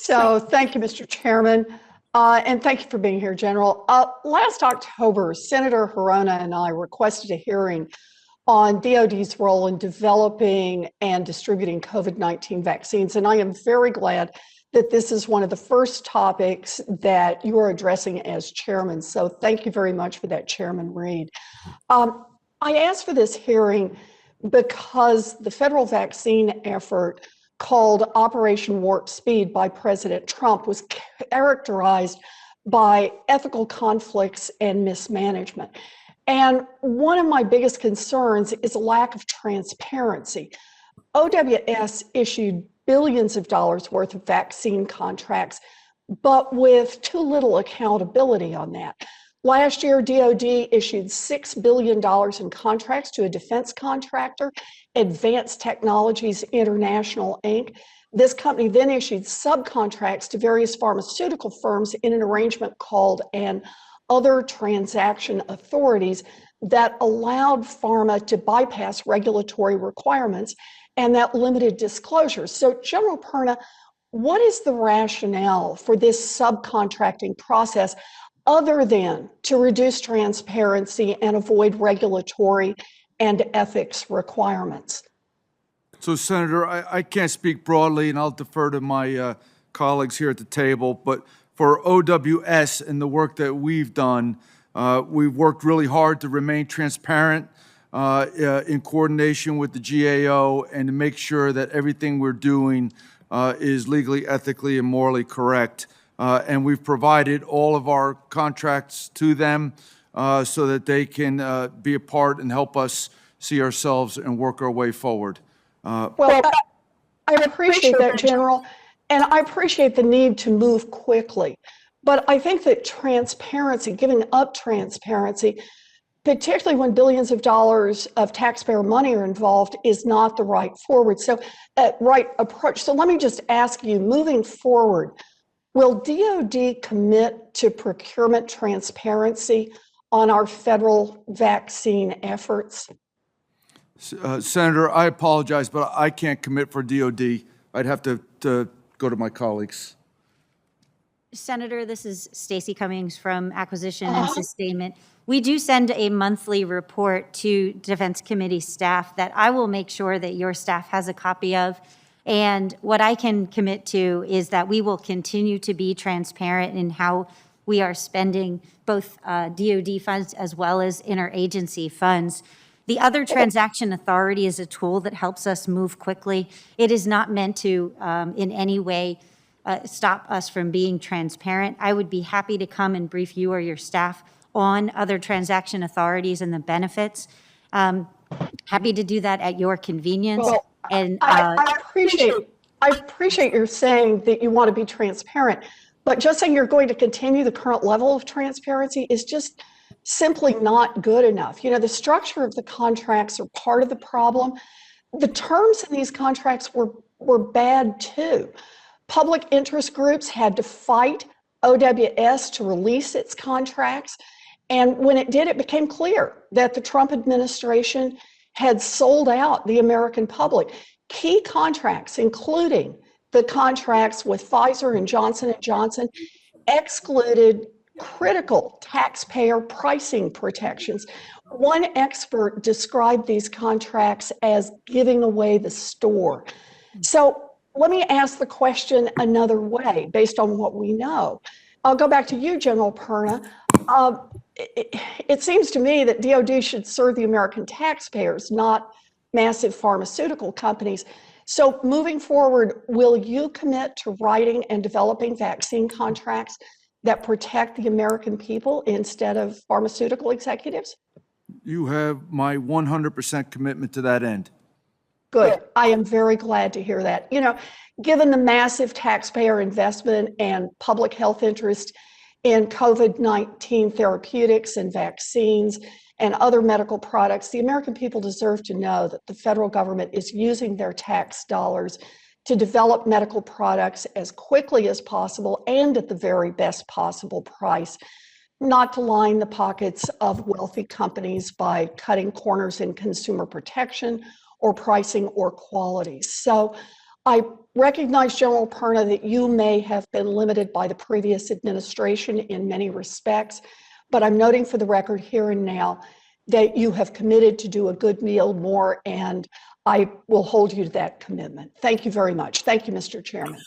So thank you, Mr. Chairman, and thank you for being here, General. Last October, Senator Hirona and I requested a hearing on DoD's role in developing and distributing COVID-19 vaccines, and I am very glad that this is one of the first topics that you are addressing as chairman. So thank you very much for that, Chairman Reed. I asked for this hearing because the federal vaccine effort called Operation Warp Speed by President Trump was characterized by ethical conflicts and mismanagement. And one of my biggest concerns is a lack of transparency. OWS issued billions of dollars worth of vaccine contracts, but with too little accountability on that. Last year, DoD issued $6 billion in contracts to a defense contractor, Advanced Technologies International, Inc. This company then issued subcontracts to various pharmaceutical firms in an arrangement called an Other Transaction Authorities that allowed pharma to bypass regulatory requirements and that limited disclosure. So, General Parna, what is the rationale for this subcontracting process other than to reduce transparency and avoid regulatory and ethics requirements? So, Senator, I can't speak broadly, and I'll defer to my colleagues here at the table, but for OWS and the work that we've done, we've worked really hard to remain transparent in coordination with the GAO and to make sure that everything we're doing is legally, ethically, and morally correct. And we've provided all of our contracts to them so that they can be a part and help us see ourselves and work our way forward. Well, I appreciate that, General, and I appreciate the need to move quickly. But I think that transparency, giving up transparency, particularly when billions of dollars of taxpayer money are involved, is not the right right approach. So let me just ask you, moving forward, will DoD commit to procurement transparency on our federal vaccine efforts? Senator, I apologize, but I can't commit for DoD. I'd have to go to my colleagues. Senator, this is Stacey Cummings from Acquisition and Sustainment. We do send a monthly report to Defense Committee staff that I will make sure that your staff has a copy of. And what I can commit to is that we will continue to be transparent in how we are spending both DoD funds as well as interagency funds. The Other Transaction Authority is a tool that helps us move quickly. It is not meant to in any way stop us from being transparent. I would be happy to come and brief you or your staff on Other Transaction Authorities and the benefits. Happy to do that at your convenience. Well, and I appreciate your saying that you want to be transparent, but just saying you're going to continue the current level of transparency is just simply not good enough. You know, the structure of the contracts are part of the problem. The terms in these contracts were bad too. Public interest groups had to fight OWS to release its contracts. And when it did, it became clear that the Trump administration had sold out the American public. Key contracts, including the contracts with Pfizer and Johnson & Johnson, excluded critical taxpayer pricing protections. One expert described these contracts as giving away the store. So let me ask the question another way, based on what we know. I'll go back to you, General Parna. It seems to me that DoD should serve the American taxpayers, not massive pharmaceutical companies. So moving forward, will you commit to writing and developing vaccine contracts that protect the American people instead of pharmaceutical executives? You have my 100% commitment to that end. Good. I am very glad to hear that. You know, given the massive taxpayer investment and public health interest in COVID-19 therapeutics and vaccines and other medical products, the American people deserve to know that the federal government is using their tax dollars to develop medical products as quickly as possible and at the very best possible price, not to line the pockets of wealthy companies by cutting corners in consumer protection or pricing or quality. So I recognize, General Parna, that you may have been limited by the previous administration in many respects, but I'm noting for the record here and now that you have committed to do a good deal more, and I will hold you to that commitment. Thank you very much. Thank you, Mr. Chairman.